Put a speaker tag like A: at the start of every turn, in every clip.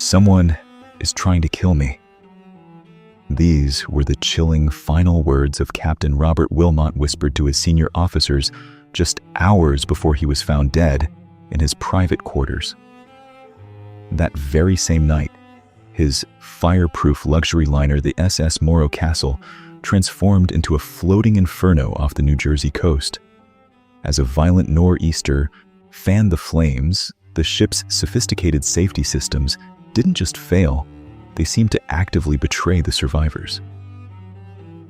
A: "Someone is trying to kill me." These were the chilling final words of Captain Robert Willmott whispered to his senior officers just hours before he was found dead in his private quarters. That very same night, his fireproof luxury liner, the SS Morro Castle, transformed into a floating inferno off the New Jersey coast. As a violent nor'easter fanned the flames, the ship's sophisticated safety systems didn't just fail, they seemed to actively betray the survivors.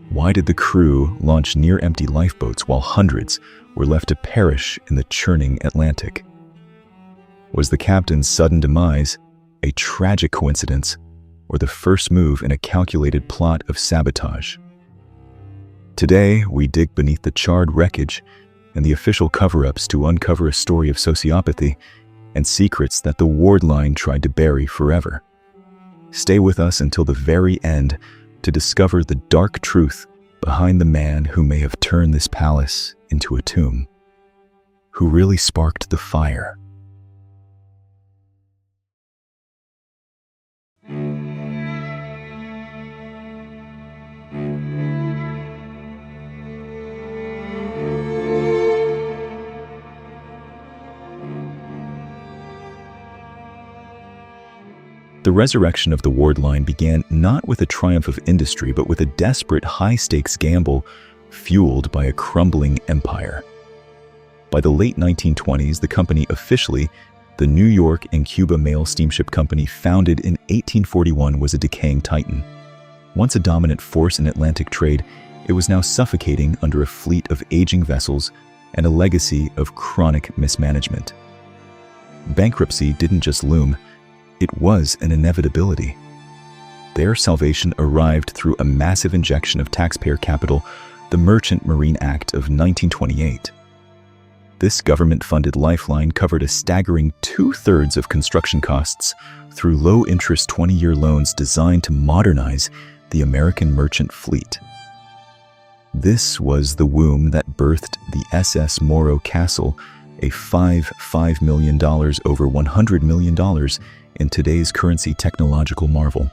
A: Why did the crew launch near-empty lifeboats while hundreds were left to perish in the churning Atlantic? Was the captain's sudden demise a tragic coincidence, or the first move in a calculated plot of sabotage? Today, we dig beneath the charred wreckage and the official cover-ups to uncover a story of sociopathy and secrets that the ward line tried to bury forever. Stay with us until the very end to discover the dark truth behind the man who may have turned this palace into a tomb, who really sparked the fire. The resurrection of the ward line began not with a triumph of industry, but with a desperate high-stakes gamble fueled by a crumbling empire. By the late 1920s, the company officially, the New York and Cuba Mail Steamship Company, founded in 1841, was a decaying titan. Once a dominant force in Atlantic trade, it was now suffocating under a fleet of aging vessels and a legacy of chronic mismanagement. Bankruptcy didn't just loom, it was an inevitability. Their salvation arrived through a massive injection of taxpayer capital, the Merchant Marine Act of 1928. This government-funded lifeline covered a staggering 2/3 of construction costs through low-interest 20-year loans designed to modernize the American merchant fleet. This was the womb that birthed the SS Morro Castle, a $5 million over $100 million in today's currency technological marvel.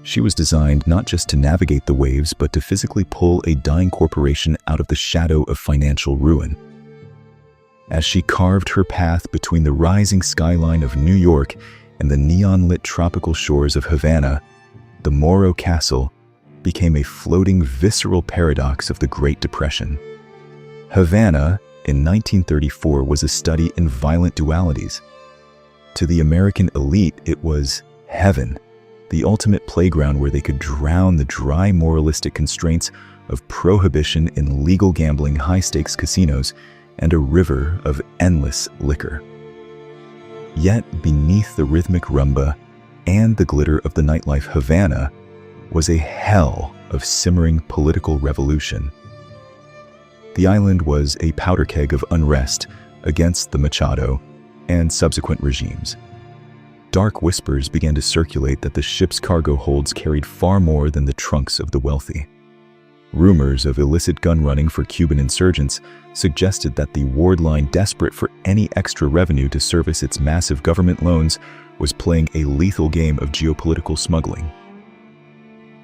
A: She was designed not just to navigate the waves, but to physically pull a dying corporation out of the shadow of financial ruin. As she carved her path between the rising skyline of New York and the neon-lit tropical shores of Havana, the Morro Castle became a floating, visceral paradox of the Great Depression. Havana, in 1934, was a study in violent dualities. To the American elite, it was heaven, the ultimate playground where they could drown the dry moralistic constraints of prohibition in legal gambling, high-stakes casinos, and a river of endless liquor. Yet, beneath the rhythmic rumba and the glitter of the nightlife, Havana was a hell of simmering political revolution. The island was a powder keg of unrest against the Machado and subsequent regimes. Dark whispers began to circulate that the ship's cargo holds carried far more than the trunks of the wealthy. Rumors of illicit gun running for Cuban insurgents suggested that the ward line, desperate for any extra revenue to service its massive government loans, was playing a lethal game of geopolitical smuggling.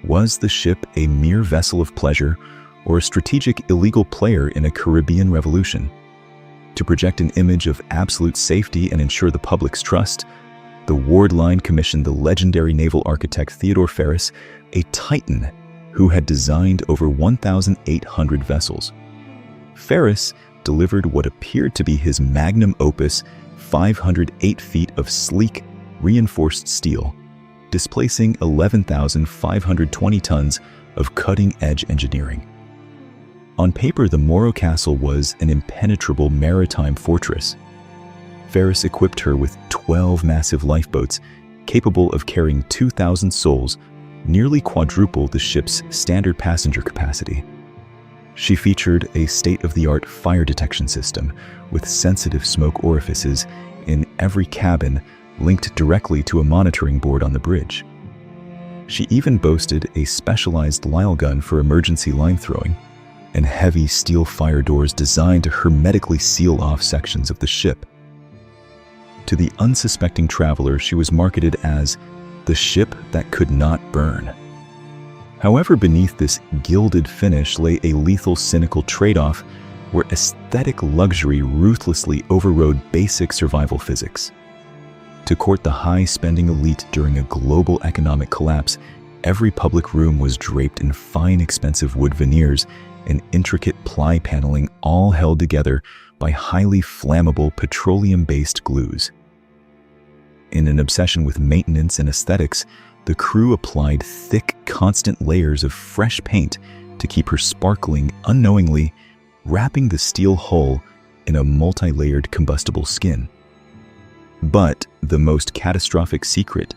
A: Was the ship a mere vessel of pleasure or a strategic illegal player in a Caribbean revolution? To project an image of absolute safety and ensure the public's trust, the ward line commissioned the legendary naval architect Theodore Ferris, a titan who had designed over 1,800 vessels. Ferris delivered what appeared to be his magnum opus, 508 feet of sleek, reinforced steel, displacing 11,520 tons of cutting-edge engineering. On paper, the Morro Castle was an impenetrable maritime fortress. Ferris equipped her with 12 massive lifeboats capable of carrying 2,000 souls, nearly quadruple the ship's standard passenger capacity. She featured a state-of-the-art fire detection system with sensitive smoke orifices in every cabin linked directly to a monitoring board on the bridge. She even boasted a specialized Lyle gun for emergency line throwing and heavy steel fire doors designed to hermetically seal off sections of the ship. To the unsuspecting traveler, she was marketed as the ship that could not burn. However, beneath this gilded finish lay a lethal, cynical trade-off where aesthetic luxury ruthlessly overrode basic survival physics. To court the high-spending elite during a global economic collapse, every public room was draped in fine, expensive wood veneers and intricate ply paneling, all held together by highly flammable petroleum-based glues. In an obsession with maintenance and aesthetics, the crew applied thick, constant layers of fresh paint to keep her sparkling unknowingly, wrapping the steel hull in a multi-layered combustible skin. But the most catastrophic secret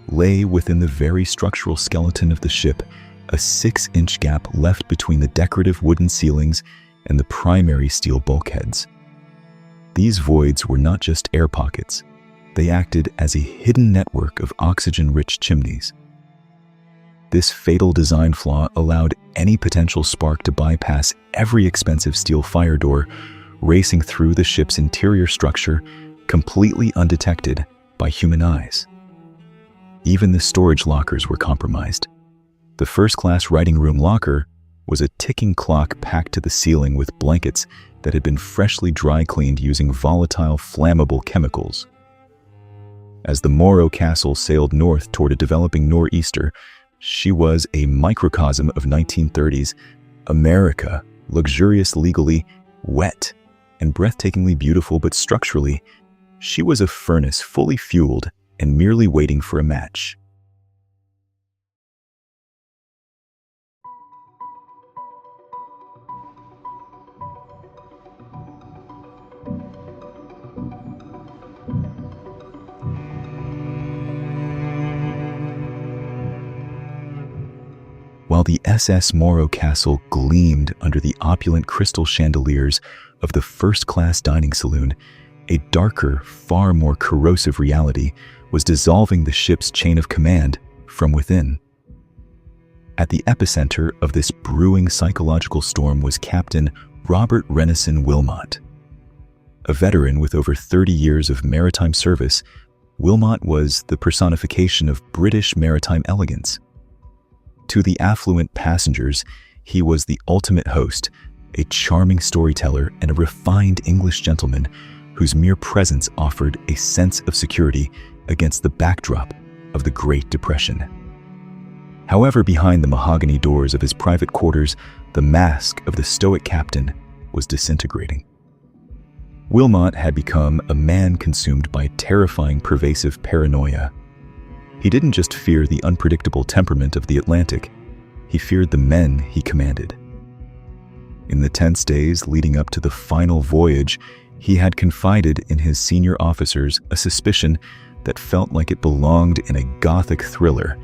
A: lay within the very structural skeleton of the ship, a 6-inch gap left between the decorative wooden ceilings and the primary steel bulkheads. These voids were not just air pockets. They acted as a hidden network of oxygen-rich chimneys. This fatal design flaw allowed any potential spark to bypass every expensive steel fire door, racing through the ship's interior structure, completely undetected by human eyes. Even the storage lockers were compromised. The first-class writing room locker was a ticking clock packed to the ceiling with blankets that had been freshly dry-cleaned using volatile, flammable chemicals. As the Morro Castle sailed north toward a developing nor'easter, she was a microcosm of 1930s America, luxurious, legally, wet, and breathtakingly beautiful, but structurally, she was a furnace fully fueled and merely waiting for a match. While the SS Morro Castle gleamed under the opulent crystal chandeliers of the first-class dining saloon, a darker, far more corrosive reality was dissolving the ship's chain of command from within. At the epicenter of this brewing psychological storm was Captain Robert Willmott. A veteran with over 30 years of maritime service, Willmott was the personification of British maritime elegance. To the affluent passengers, he was the ultimate host, a charming storyteller and a refined English gentleman whose mere presence offered a sense of security against the backdrop of the Great Depression. However, behind the mahogany doors of his private quarters, the mask of the stoic captain was disintegrating. Willmott had become a man consumed by terrifying, pervasive paranoia. He didn't just fear the unpredictable temperament of the Atlantic, he feared the men he commanded. In the tense days leading up to the final voyage, he had confided in his senior officers a suspicion that felt like it belonged in a gothic thriller.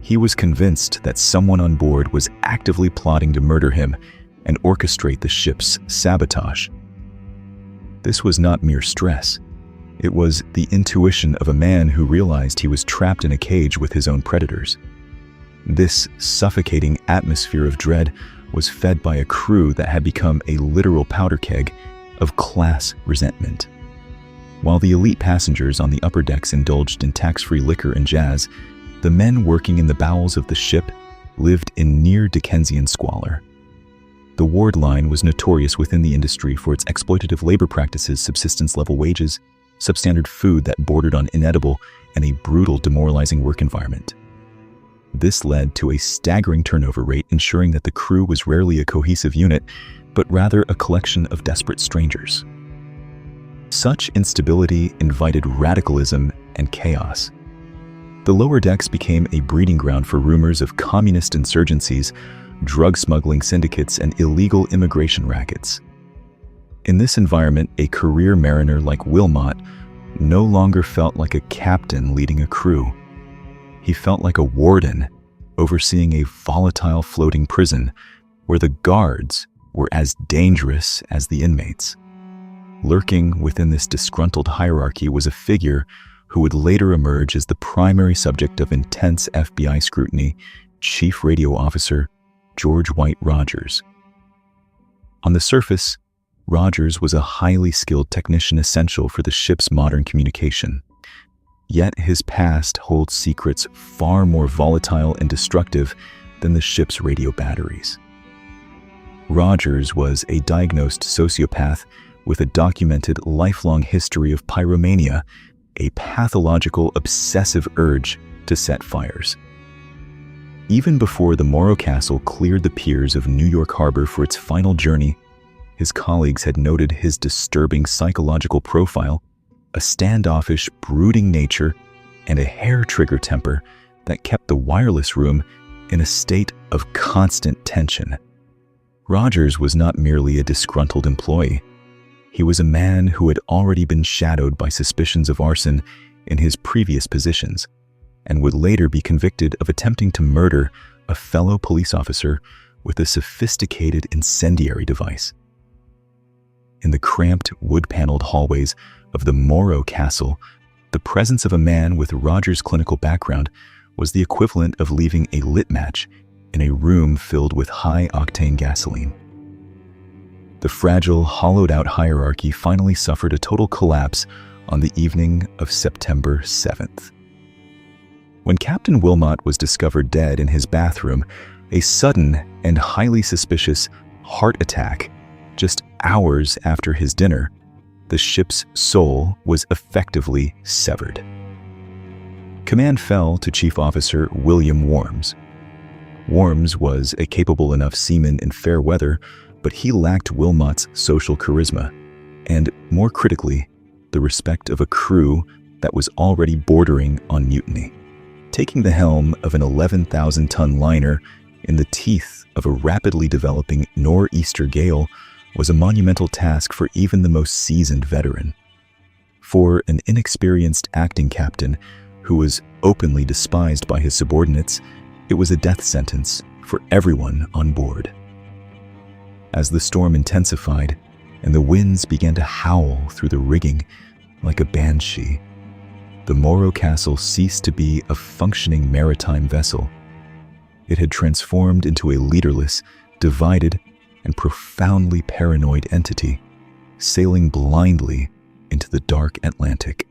A: He was convinced that someone on board was actively plotting to murder him and orchestrate the ship's sabotage. This was not mere stress. It was the intuition of a man who realized he was trapped in a cage with his own predators. This suffocating atmosphere of dread was fed by a crew that had become a literal powder keg of class resentment. While the elite passengers on the upper decks indulged in tax-free liquor and jazz, the men working in the bowels of the ship lived in near Dickensian squalor. The ward line was notorious within the industry for its exploitative labor practices, subsistence-level wages, substandard food that bordered on inedible, and a brutal, demoralizing work environment. This led to a staggering turnover rate, ensuring that the crew was rarely a cohesive unit, but rather a collection of desperate strangers. Such instability invited radicalism and chaos. The lower decks became a breeding ground for rumors of communist insurgencies, drug smuggling syndicates, and illegal immigration rackets. In this environment, a career mariner like Willmott no longer felt like a captain leading a crew. He felt like a warden overseeing a volatile floating prison where the guards were as dangerous as the inmates. Lurking within this disgruntled hierarchy was a figure who would later emerge as the primary subject of intense FBI scrutiny, Chief Radio Officer George White Rogers. On the surface, Rogers was a highly skilled technician essential for the ship's modern communication. Yet his past holds secrets far more volatile and destructive than the ship's radio batteries. Rogers was a diagnosed sociopath with a documented lifelong history of pyromania, a pathological obsessive urge to set fires. Even before the Morro Castle cleared the piers of New York Harbor for its final journey, his colleagues had noted his disturbing psychological profile, a standoffish, brooding nature, and a hair-trigger temper that kept the wireless room in a state of constant tension. Rogers was not merely a disgruntled employee. He was a man who had already been shadowed by suspicions of arson in his previous positions, and would later be convicted of attempting to murder a fellow police officer with a sophisticated incendiary device. In the cramped, wood-paneled hallways of the Morro Castle, the presence of a man with Rogers' clinical background was the equivalent of leaving a lit match in a room filled with high-octane gasoline. The fragile, hollowed-out hierarchy finally suffered a total collapse on the evening of September 7th. When Captain Willmott was discovered dead in his bathroom, a sudden and highly suspicious heart attack just hours after his dinner, the ship's soul was effectively severed. Command fell to Chief Officer William Worms. Worms was a capable enough seaman in fair weather, but he lacked Willmott's social charisma, and, more critically, the respect of a crew that was already bordering on mutiny. Taking the helm of an 11,000-ton liner in the teeth of a rapidly developing nor'easter gale was a monumental task for even the most seasoned veteran. For an inexperienced acting captain who was openly despised by his subordinates, it was a death sentence for everyone on board. As the storm intensified and the winds began to howl through the rigging like a banshee, the Morro Castle ceased to be a functioning maritime vessel. It had transformed into a leaderless, divided, and profoundly paranoid entity, sailing blindly into the dark Atlantic.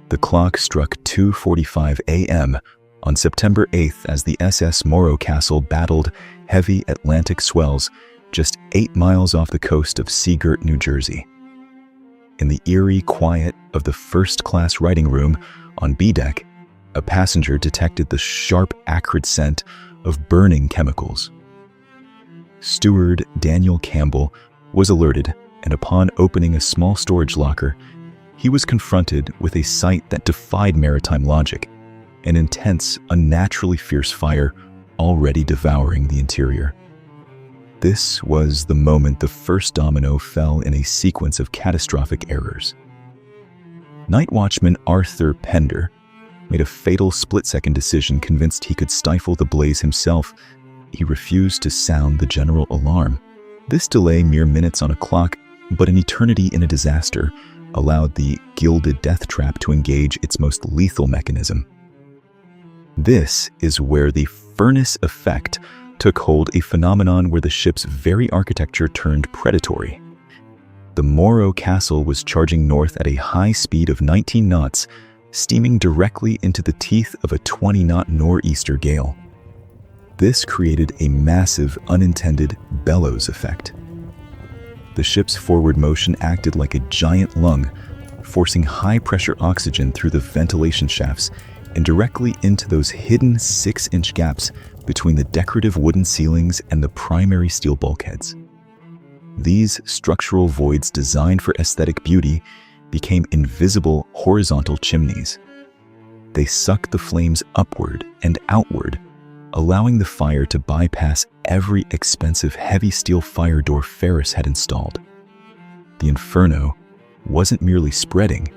A: The clock struck 2:45 a.m. on September 8th as the SS Morro Castle battled heavy Atlantic swells just 8 miles off the coast of Seagirt, New Jersey. In the eerie quiet of the first-class writing room on B-deck, a passenger detected the sharp, acrid scent of burning chemicals. Steward Daniel Campbell was alerted, and upon opening a small storage locker, he was confronted with a sight that defied maritime logic: an intense, unnaturally fierce fire already devouring the interior. This was the moment the first domino fell in a sequence of catastrophic errors. Night watchman Arthur Pender made a fatal split-second decision. Convinced he could stifle the blaze himself, he refused to sound the general alarm. This delay, mere minutes on a clock, but an eternity in a disaster, allowed the Gilded Death Trap to engage its most lethal mechanism. This is where the furnace effect took hold, a phenomenon where the ship's very architecture turned predatory. The Morro Castle was charging north at a high speed of 19 knots, steaming directly into the teeth of a 20-knot nor'easter gale. This created a massive, unintended bellows effect. The ship's forward motion acted like a giant lung, forcing high-pressure oxygen through the ventilation shafts and directly into those hidden 6-inch gaps between the decorative wooden ceilings and the primary steel bulkheads. These structural voids, designed for aesthetic beauty, became invisible horizontal chimneys. They sucked the flames upward and outward, allowing the fire to bypass every expensive heavy steel fire door Ferris had installed. The inferno wasn't merely spreading,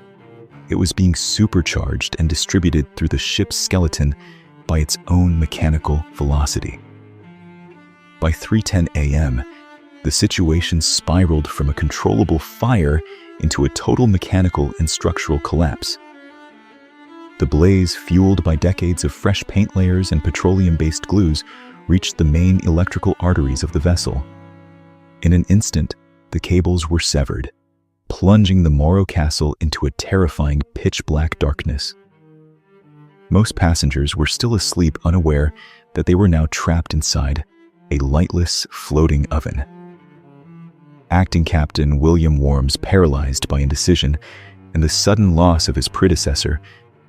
A: it was being supercharged and distributed through the ship's skeleton by its own mechanical velocity. By 3:10 a.m., the situation spiraled from a controllable fire into a total mechanical and structural collapse. The blaze, fueled by decades of fresh paint layers and petroleum-based glues, reached the main electrical arteries of the vessel. In an instant, the cables were severed, plunging the Morro Castle into a terrifying pitch-black darkness. Most passengers were still asleep, unaware that they were now trapped inside a lightless, floating oven. Acting Captain William Worms, paralyzed by indecision and the sudden loss of his predecessor,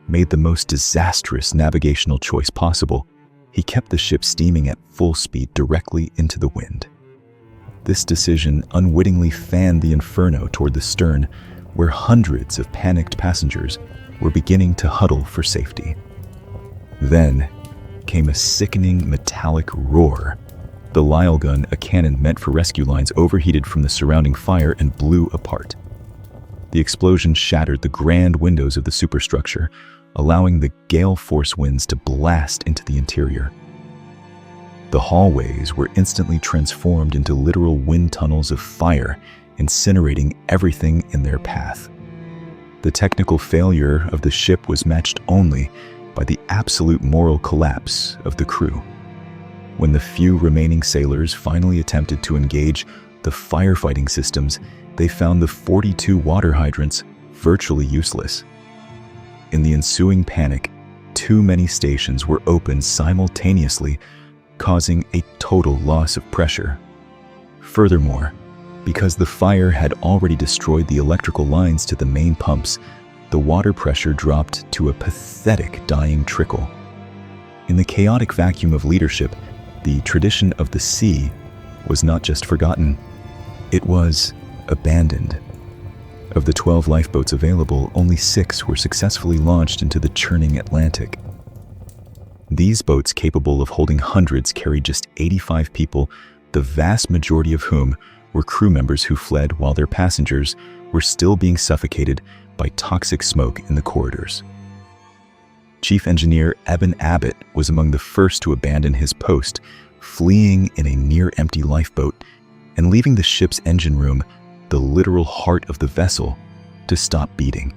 A: made the most disastrous navigational choice possible. He kept the ship steaming at full speed directly into the wind. This decision unwittingly fanned the inferno toward the stern, where hundreds of panicked passengers were beginning to huddle for safety. Then came a sickening metallic roar. The Lyle gun, a cannon meant for rescue lines, overheated from the surrounding fire and blew apart. The explosion shattered the grand windows of the superstructure, allowing the gale force winds to blast into the interior. The hallways were instantly transformed into literal wind tunnels of fire, incinerating everything in their path. The technical failure of the ship was matched only by the absolute moral collapse of the crew. When the few remaining sailors finally attempted to engage the firefighting systems, they found the 42 water hydrants virtually useless. In the ensuing panic, too many stations were opened simultaneously, causing a total loss of pressure. Furthermore, because the fire had already destroyed the electrical lines to the main pumps, the water pressure dropped to a pathetic dying trickle. In the chaotic vacuum of leadership, the tradition of the sea was not just forgotten, it was abandoned. Of the 12 lifeboats available, only 6 were successfully launched into the churning Atlantic. These boats, capable of holding hundreds, carried just 85 people, the vast majority of whom were crew members who fled while their passengers were still being suffocated by toxic smoke in the corridors. Chief Engineer Eben Abbott was among the first to abandon his post, fleeing in a near-empty lifeboat and leaving the ship's engine room, the literal heart of the vessel, to stop beating.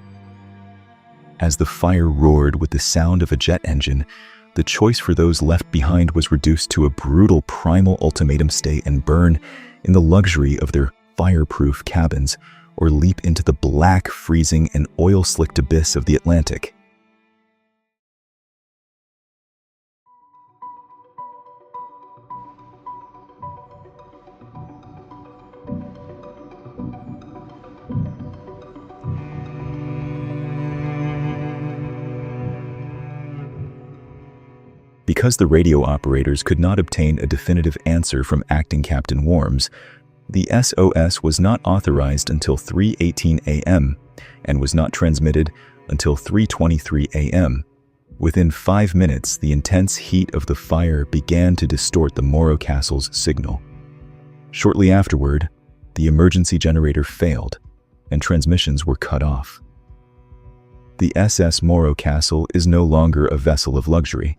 A: As the fire roared with the sound of a jet engine, the choice for those left behind was reduced to a brutal primal ultimatum: stay and burn in the luxury of their fireproof cabins, or leap into the black, freezing, and oil-slicked abyss of the Atlantic. Because the radio operators could not obtain a definitive answer from Acting Captain Worms, the SOS was not authorized until 3:18 a.m. and was not transmitted until 3:23 a.m. Within 5 minutes, the intense heat of the fire began to distort the Morro Castle's signal. Shortly afterward, the emergency generator failed, and transmissions were cut off. The SS Morro Castle is no longer a vessel of luxury.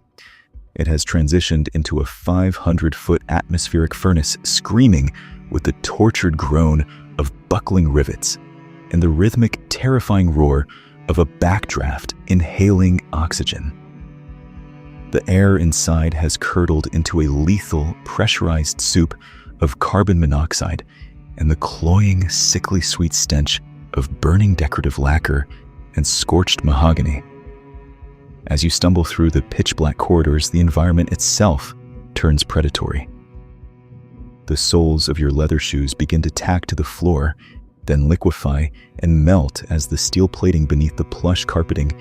A: It has transitioned into a 500-foot atmospheric furnace, screaming with the tortured groan of buckling rivets and the rhythmic, terrifying roar of a backdraft inhaling oxygen. The air inside has curdled into a lethal, pressurized soup of carbon monoxide and the cloying, sickly sweet stench of burning decorative lacquer and scorched mahogany. As you stumble through the pitch-black corridors, the environment itself turns predatory. The soles of your leather shoes begin to tack to the floor, then liquefy and melt as the steel plating beneath the plush carpeting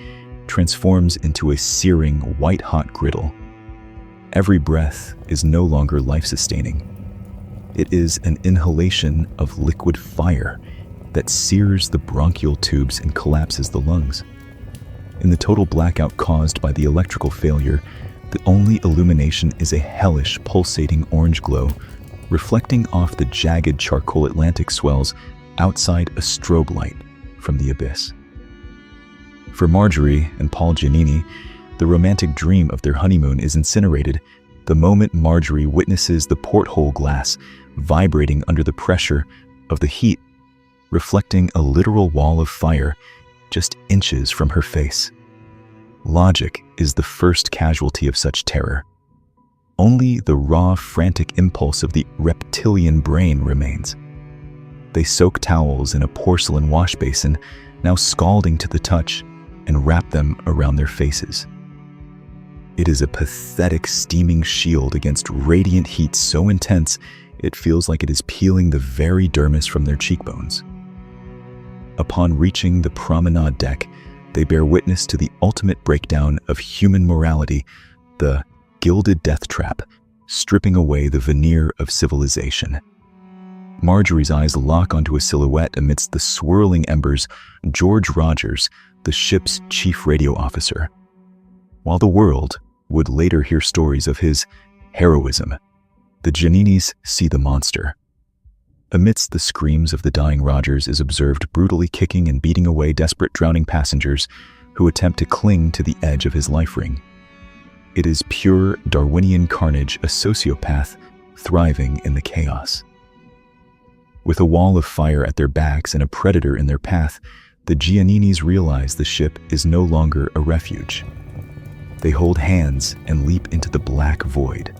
A: transforms into a searing, white-hot griddle. Every breath is no longer life-sustaining. It is an inhalation of liquid fire that sears the bronchial tubes and collapses the lungs. In the total blackout caused by the electrical failure, the only illumination is a hellish, pulsating orange glow, reflecting off the jagged charcoal Atlantic swells outside a strobe light from the abyss. For Marjorie and Paul Giannini, the romantic dream of their honeymoon is incinerated The moment Marjorie witnesses the porthole glass vibrating under the pressure of the heat, reflecting a literal wall of fire just inches from her face. Logic is the first casualty of such terror. Only the raw, frantic impulse of the reptilian brain remains. They soak towels in a porcelain wash basin, now scalding to the touch, and wrap them around their faces. It is a pathetic steaming shield against radiant heat so intense it feels like it is peeling the very dermis from their cheekbones. Upon reaching the promenade deck, they bear witness to the ultimate breakdown of human morality, the Gilded Death Trap, stripping away the veneer of civilization. Marjorie's eyes lock onto a silhouette amidst the swirling embers, George Rogers, the ship's chief radio officer. While the world would later hear stories of his heroism, the Gianninis see the monster. Amidst the screams of the dying Rogers is observed brutally kicking and beating away desperate drowning passengers who attempt to cling to the edge of his life ring. It is pure Darwinian carnage, a sociopath thriving in the chaos. With a wall of fire at their backs and a predator in their path, the Gianninis realize the ship is no longer a refuge. They hold hands and leap into the black void.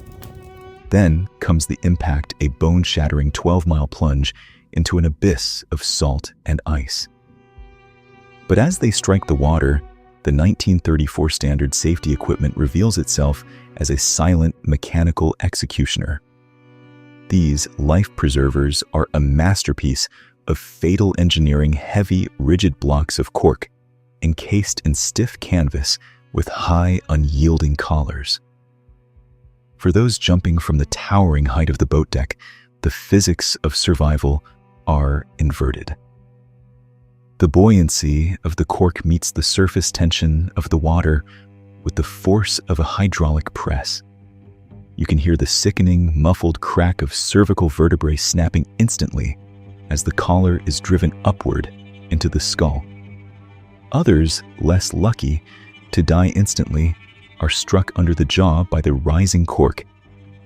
A: Then comes the impact, a bone-shattering 12-mile plunge into an abyss of salt and ice. But as they strike the water, the 1934 standard safety equipment reveals itself as a silent mechanical executioner. These life preservers are a masterpiece of fatal engineering, heavy, rigid blocks of cork, encased in stiff canvas with high, unyielding collars. For those jumping from the towering height of the boat deck, the physics of survival are inverted. The buoyancy of the cork meets the surface tension of the water with the force of a hydraulic press. You can hear the sickening, muffled crack of cervical vertebrae snapping instantly as the collar is driven upward into the skull. Others, less lucky to die instantly, are struck under the jaw by the rising cork,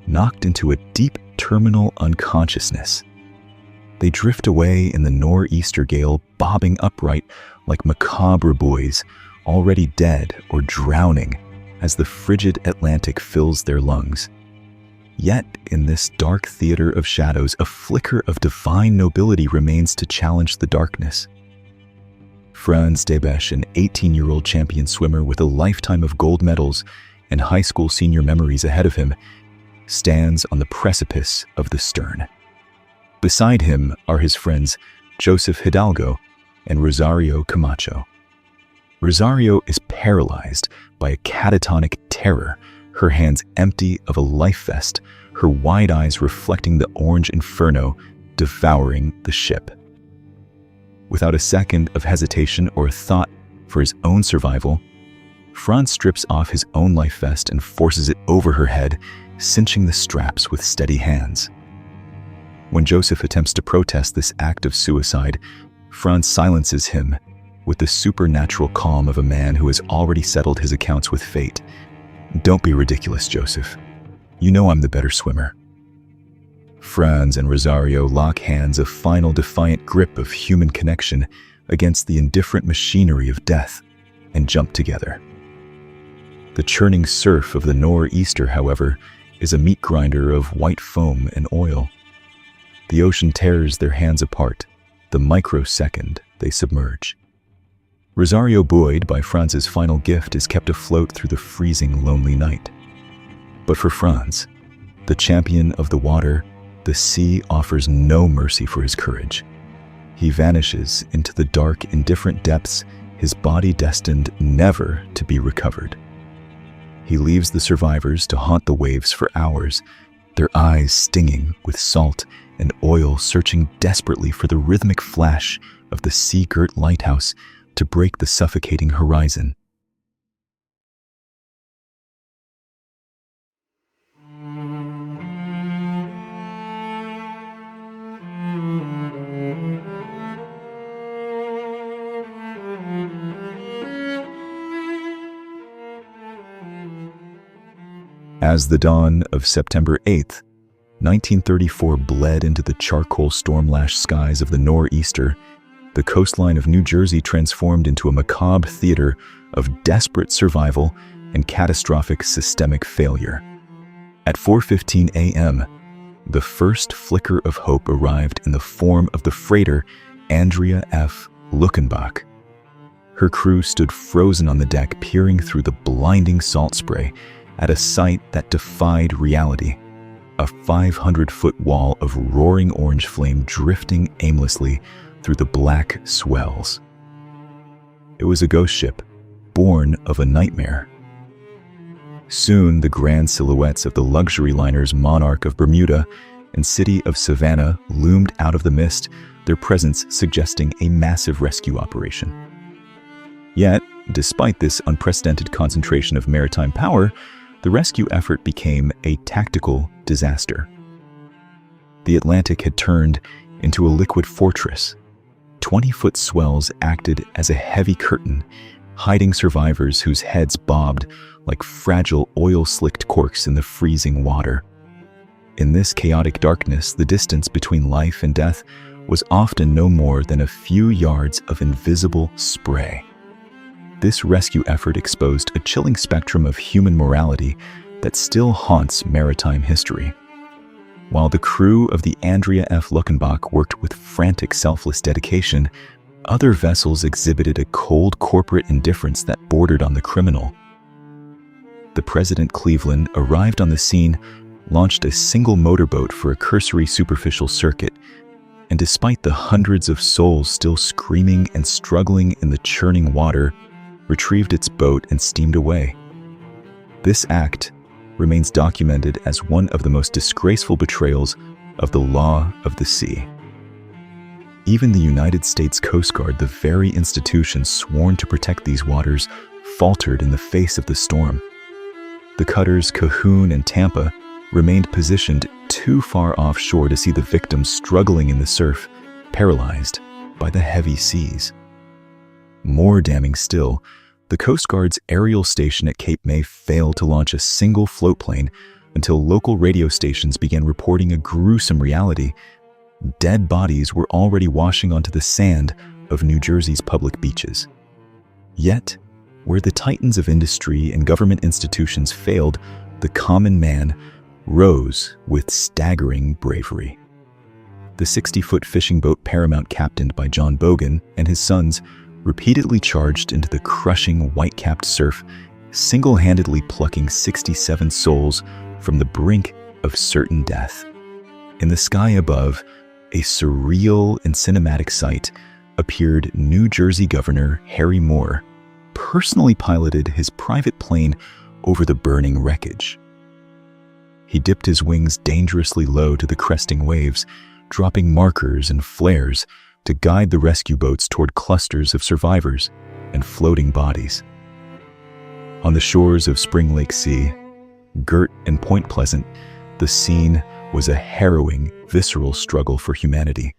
A: knocked into a deep terminal unconsciousness. They drift away in the nor'easter gale, bobbing upright like macabre boys, already dead or drowning as the frigid Atlantic fills their lungs. Yet, in this dark theater of shadows, a flicker of divine nobility remains to challenge the darkness. Franz Debesch, an 18-year-old champion swimmer with a lifetime of gold medals and high school senior memories ahead of him, stands on the precipice of the stern. Beside him are his friends Joseph Hidalgo and Rosario Camacho. Rosario is paralyzed by a catatonic terror, her hands empty of a life vest, her wide eyes reflecting the orange inferno devouring the ship. Without a second of hesitation or a thought for his own survival, Franz strips off his own life vest and forces it over her head, cinching the straps with steady hands. When Joseph attempts to protest this act of suicide, Franz silences him with the supernatural calm of a man who has already settled his accounts with fate. "Don't be ridiculous, Joseph. You know I'm the better swimmer." Franz and Rosario lock hands, a final defiant grip of human connection against the indifferent machinery of death, and jump together. The churning surf of the nor'easter, however, is a meat grinder of white foam and oil. The ocean tears their hands apart, the microsecond they submerge. Rosario, buoyed by Franz's final gift, is kept afloat through the freezing, lonely night. But for Franz, the champion of the water, the sea offers no mercy for his courage. He vanishes into the dark, indifferent depths, his body destined never to be recovered. He leaves the survivors to haunt the waves for hours, their eyes stinging with salt and oil, searching desperately for the rhythmic flash of the sea-girt lighthouse to break the suffocating horizon. As the dawn of September 8th, 1934 bled into the charcoal storm-lashed skies of the nor'easter, the coastline of New Jersey transformed into a macabre theater of desperate survival and catastrophic systemic failure. At 4:15 a.m., the first flicker of hope arrived in the form of the freighter Andrea F. Luckenbach. Her crew stood frozen on the deck, peering through the blinding salt spray at a sight that defied reality. A 500-foot wall of roaring orange flame drifting aimlessly through the black swells. It was a ghost ship, born of a nightmare. Soon, the grand silhouettes of the luxury liners Monarch of Bermuda and City of Savannah loomed out of the mist, their presence suggesting a massive rescue operation. Yet, despite this unprecedented concentration of maritime power, the rescue effort became a tactical disaster. The Atlantic had turned into a liquid fortress. 20-foot swells acted as a heavy curtain, hiding survivors whose heads bobbed like fragile oil-slicked corks in the freezing water. In this chaotic darkness, the distance between life and death was often no more than a few yards of invisible spray. This rescue effort exposed a chilling spectrum of human morality that still haunts maritime history. While the crew of the Andrea F. Luckenbach worked with frantic, selfless dedication, other vessels exhibited a cold corporate indifference that bordered on the criminal. The President Cleveland arrived on the scene, launched a single motorboat for a cursory superficial circuit, and despite the hundreds of souls still screaming and struggling in the churning water, retrieved its boat and steamed away. This act remains documented as one of the most disgraceful betrayals of the law of the sea. Even the United States Coast Guard, the very institution sworn to protect these waters, faltered in the face of the storm. The cutters Cahoon and Tampa remained positioned too far offshore to see the victims struggling in the surf, paralyzed by the heavy seas. More damning still, the Coast Guard's aerial station at Cape May failed to launch a single float plane until local radio stations began reporting a gruesome reality. Dead bodies were already washing onto the sand of New Jersey's public beaches. Yet, where the titans of industry and government institutions failed, the common man rose with staggering bravery. The 60-foot fishing boat Paramount, captained by John Bogan and his sons, repeatedly charged into the crushing white-capped surf, single-handedly plucking 67 souls from the brink of certain death. In the sky above, a surreal and cinematic sight, appeared New Jersey Governor Harry Moore, personally piloted his private plane over the burning wreckage. He dipped his wings dangerously low to the cresting waves, dropping markers and flares to guide the rescue boats toward clusters of survivors and floating bodies. On the shores of Spring Lake Sea, Girt and Point Pleasant, the scene was a harrowing, visceral struggle for humanity.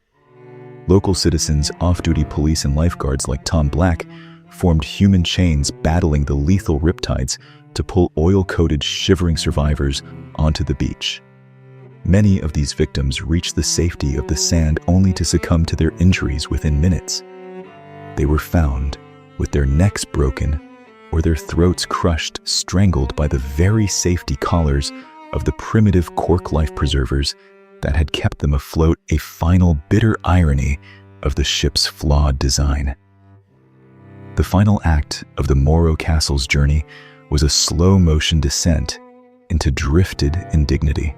A: Local citizens, off-duty police, and lifeguards like Tom Black formed human chains battling the lethal riptides to pull oil-coated, shivering survivors onto the beach. Many of these victims reached the safety of the sand only to succumb to their injuries within minutes. They were found with their necks broken or their throats crushed, strangled by the very safety collars of the primitive cork life preservers that had kept them afloat, a final bitter irony of the ship's flawed design. The final act of the Morro Castle's journey was a slow-motion descent into drifted indignity.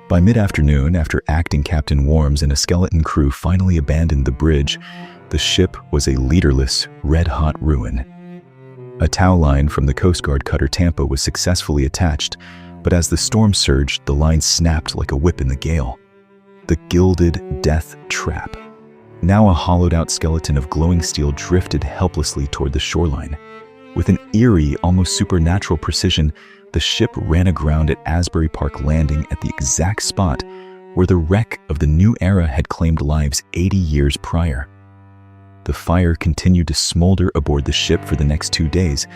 A: By mid-afternoon, after acting Captain Worms and a skeleton crew finally abandoned the bridge, the ship was a leaderless, red-hot ruin. A tow line from the Coast Guard cutter Tampa was successfully attached, but as the storm surged, the line snapped like a whip in the gale. The Gilded Death Trap, now a hollowed-out skeleton of glowing steel, drifted helplessly toward the shoreline. With an eerie, almost supernatural precision, the ship ran aground at Asbury Park Landing at the exact spot where the wreck of the New Era had claimed lives 80 years prior. The fire continued to smolder aboard the ship for the next 2 days,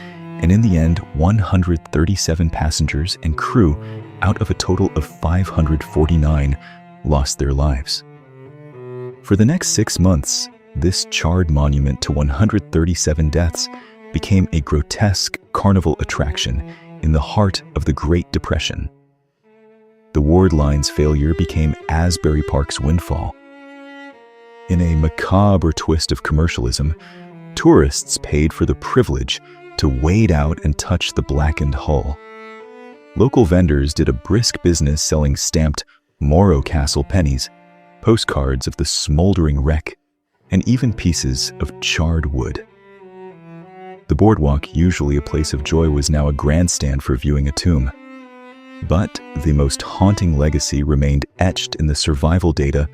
A: and in the end, 137 passengers and crew out of a total of 549 lost their lives. For the next 6 months, this charred monument to 137 deaths became a grotesque carnival attraction in the heart of the Great Depression. The Ward Line's failure became Asbury Park's windfall. In a macabre twist of commercialism, tourists paid for the privilege to wade out and touch the blackened hull. Local vendors did a brisk business selling stamped Morro Castle pennies, postcards of the smoldering wreck, and even pieces of charred wood. The boardwalk, usually a place of joy, was now a grandstand for viewing a tomb. But the most haunting legacy remained etched in the survival data,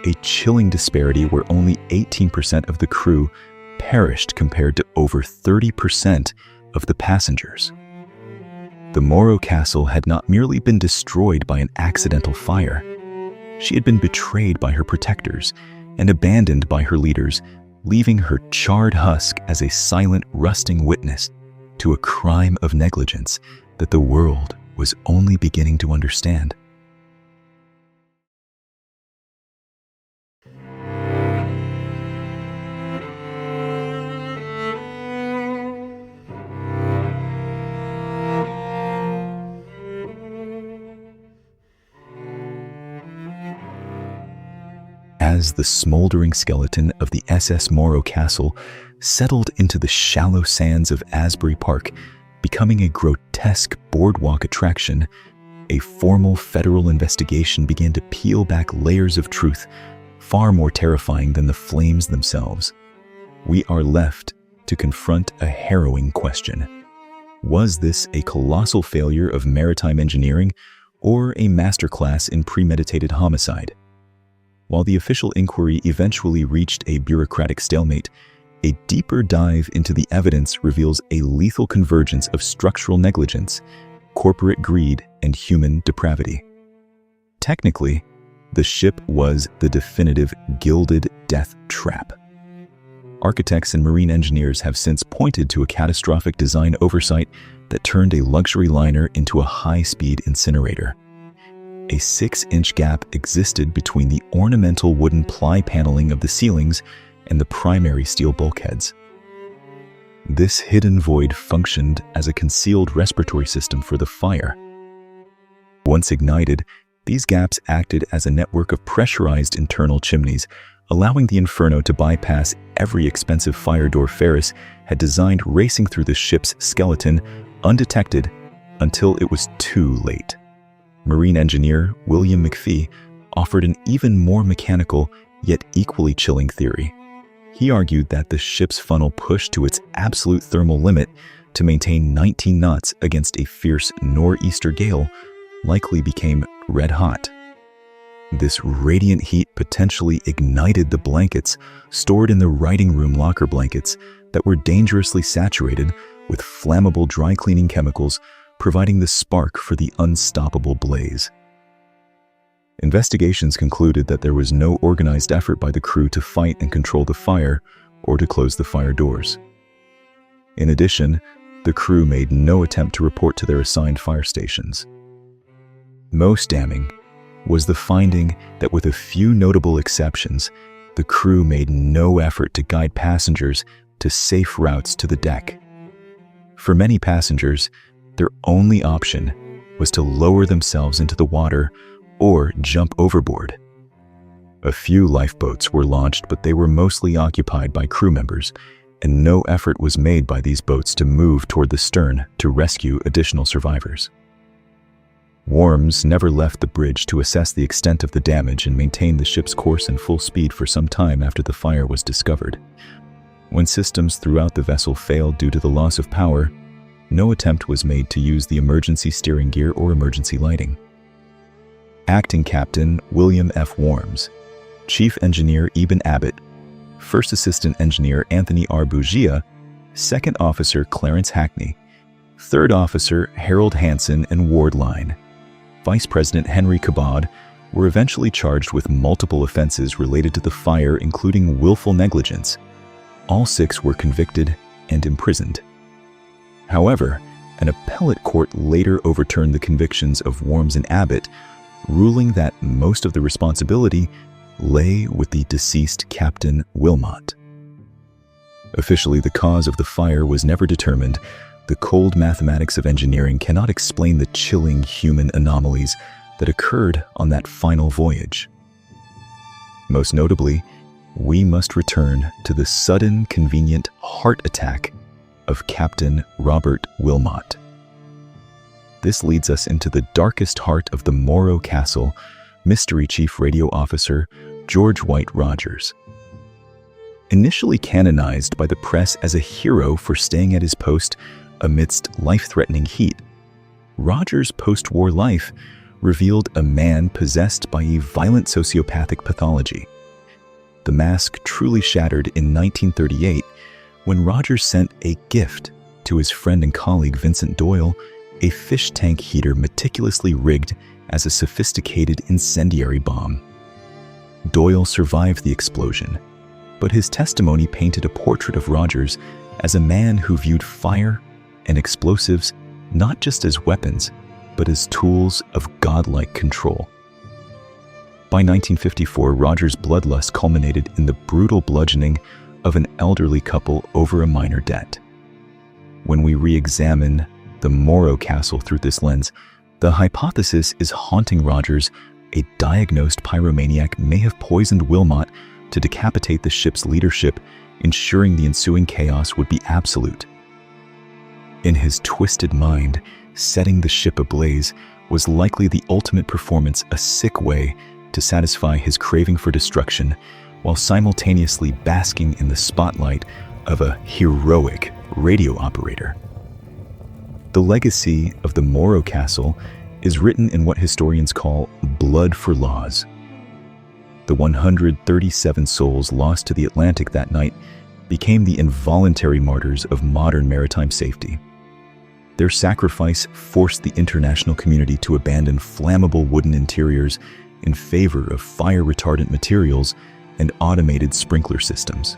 A: a chilling disparity where only 18% of the crew perished compared to over 30% of the passengers. The Morro Castle had not merely been destroyed by an accidental fire. She had been betrayed by her protectors and abandoned by her leaders, leaving her charred husk as a silent, rusting witness to a crime of negligence that the world was only beginning to understand. As the smoldering skeleton of the SS Morro Castle settled into the shallow sands of Asbury Park, becoming a grotesque boardwalk attraction, a formal federal investigation began to peel back layers of truth far more terrifying than the flames themselves. We are left to confront a harrowing question. Was this a colossal failure of maritime engineering or a masterclass in premeditated homicide? While the official inquiry eventually reached a bureaucratic stalemate, a deeper dive into the evidence reveals a lethal convergence of structural negligence, corporate greed, and human depravity. Technically, the ship was the definitive Gilded Death Trap. Architects and marine engineers have since pointed to a catastrophic design oversight that turned a luxury liner into a high-speed incinerator. A 6-inch gap existed between the ornamental wooden ply paneling of the ceilings and the primary steel bulkheads. This hidden void functioned as a concealed respiratory system for the fire. Once ignited, these gaps acted as a network of pressurized internal chimneys, allowing the inferno to bypass every expensive fire door Ferris had designed, racing through the ship's skeleton undetected until it was too late. Marine engineer William McPhee offered an even more mechanical yet equally chilling theory. He argued that the ship's funnel pushed to its absolute thermal limit to maintain 19 knots against a fierce nor'easter gale likely became red hot. This radiant heat potentially ignited the blankets stored in the writing room locker blankets that were dangerously saturated with flammable dry cleaning chemicals, providing the spark for the unstoppable blaze. Investigations concluded that there was no organized effort by the crew to fight and control the fire or to close the fire doors. In addition, the crew made no attempt to report to their assigned fire stations. Most damning was the finding that, with a few notable exceptions, the crew made no effort to guide passengers to safe routes to the deck. For many passengers, their only option was to lower themselves into the water or jump overboard. A few lifeboats were launched, but they were mostly occupied by crew members, and no effort was made by these boats to move toward the stern to rescue additional survivors. Worms never left the bridge to assess the extent of the damage and maintained the ship's course and full speed for some time after the fire was discovered. When systems throughout the vessel failed due to the loss of power, no attempt was made to use the emergency steering gear or emergency lighting. Acting Captain William F. Worms, Chief Engineer Eben Abbott, First Assistant Engineer Anthony R. Bugia, Second Officer Clarence Hackney, Third Officer Harold Hansen and Ward Line, Vice President Henry Cabot were eventually charged with multiple offenses related to the fire, including willful negligence. All 6 were convicted and imprisoned. However, an appellate court later overturned the convictions of Worms and Abbott, ruling that most of the responsibility lay with the deceased Captain Willmott. Officially, the cause of the fire was never determined. The cold mathematics of engineering cannot explain the chilling human anomalies that occurred on that final voyage. Most notably, we must return to the sudden, convenient heart attack of Captain Robert Willmott. This leads us into the darkest heart of the Morro Castle, Mystery Chief Radio Officer George White Rogers. Initially canonized by the press as a hero for staying at his post amidst life-threatening heat, Rogers' post-war life revealed a man possessed by a violent sociopathic pathology. The mask truly shattered in 1938 when Rogers sent a gift to his friend and colleague Vincent Doyle, a fish tank heater meticulously rigged as a sophisticated incendiary bomb. Doyle survived the explosion, but his testimony painted a portrait of Rogers as a man who viewed fire and explosives not just as weapons, but as tools of godlike control. By 1954, Rogers' bloodlust culminated in the brutal bludgeoning of an elderly couple over a minor debt. When we re-examine the Morro Castle through this lens, the hypothesis is haunting Rogers. A diagnosed pyromaniac may have poisoned Willmott to decapitate the ship's leadership, ensuring the ensuing chaos would be absolute. In his twisted mind, setting the ship ablaze was likely the ultimate performance, a sick way to satisfy his craving for destruction, while simultaneously basking in the spotlight of a heroic radio operator. The legacy of the Morro Castle is written in what historians call blood for laws. The 137 souls lost to the Atlantic that night became the involuntary martyrs of modern maritime safety. Their sacrifice forced the international community to abandon flammable wooden interiors in favor of fire-retardant materials and automated sprinkler systems.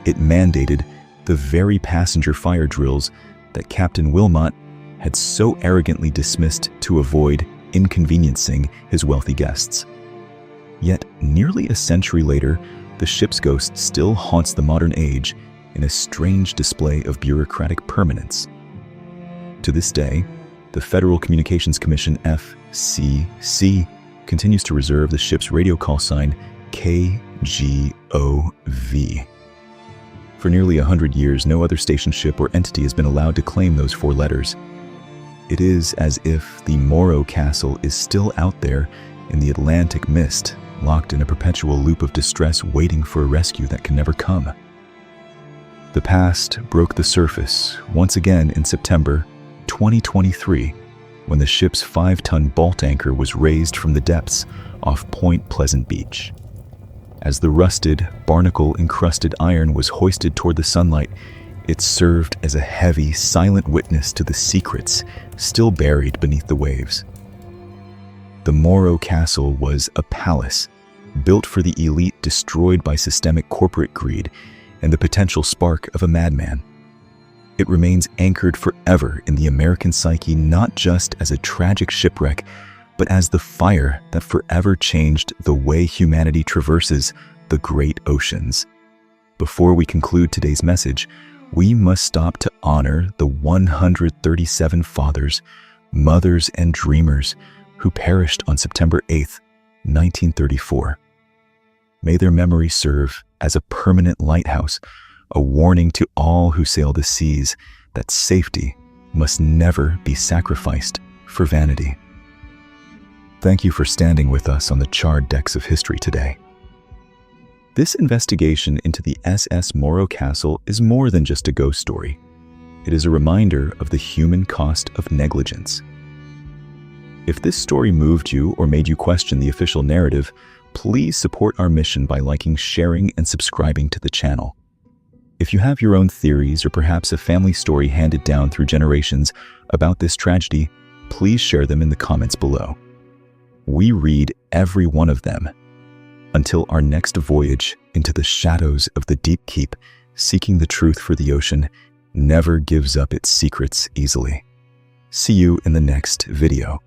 A: It mandated the very passenger fire drills that Captain Willmott had so arrogantly dismissed to avoid inconveniencing his wealthy guests. Yet, nearly a century later, the ship's ghost still haunts the modern age in a strange display of bureaucratic permanence. To this day, the Federal Communications Commission, FCC, continues to reserve the ship's radio call sign KGOV. For nearly 100 years, no other station ship or entity has been allowed to claim those four letters. It is as if the Morro Castle is still out there in the Atlantic mist, locked in a perpetual loop of distress, waiting for a rescue that can never come. The past broke the surface once again in September 2023, when the ship's 5-ton bolt anchor was raised from the depths off Point Pleasant Beach. As the rusted, barnacle-encrusted iron was hoisted toward the sunlight, it served as a heavy, silent witness to the secrets still buried beneath the waves. The Morro Castle was a palace, built for the elite, destroyed by systemic corporate greed and the potential spark of a madman. It remains anchored forever in the American psyche, not just as a tragic shipwreck, but as the fire that forever changed the way humanity traverses the great oceans. Before we conclude today's message, we must stop to honor the 137 fathers, mothers, and dreamers who perished on September 8, 1934. May their memory serve as a permanent lighthouse, a warning to all who sail the seas that safety must never be sacrificed for vanity. Thank you for standing with us on the charred decks of history today. This investigation into the SS Morro Castle is more than just a ghost story. It is a reminder of the human cost of negligence. If this story moved you or made you question the official narrative, please support our mission by liking, sharing, and subscribing to the channel. If you have your own theories or perhaps a family story handed down through generations about this tragedy, please share them in the comments below. We read every one of them. Until our next voyage into the shadows of the deep keep, seeking the truth for the ocean, never gives up its secrets easily. See you in the next video.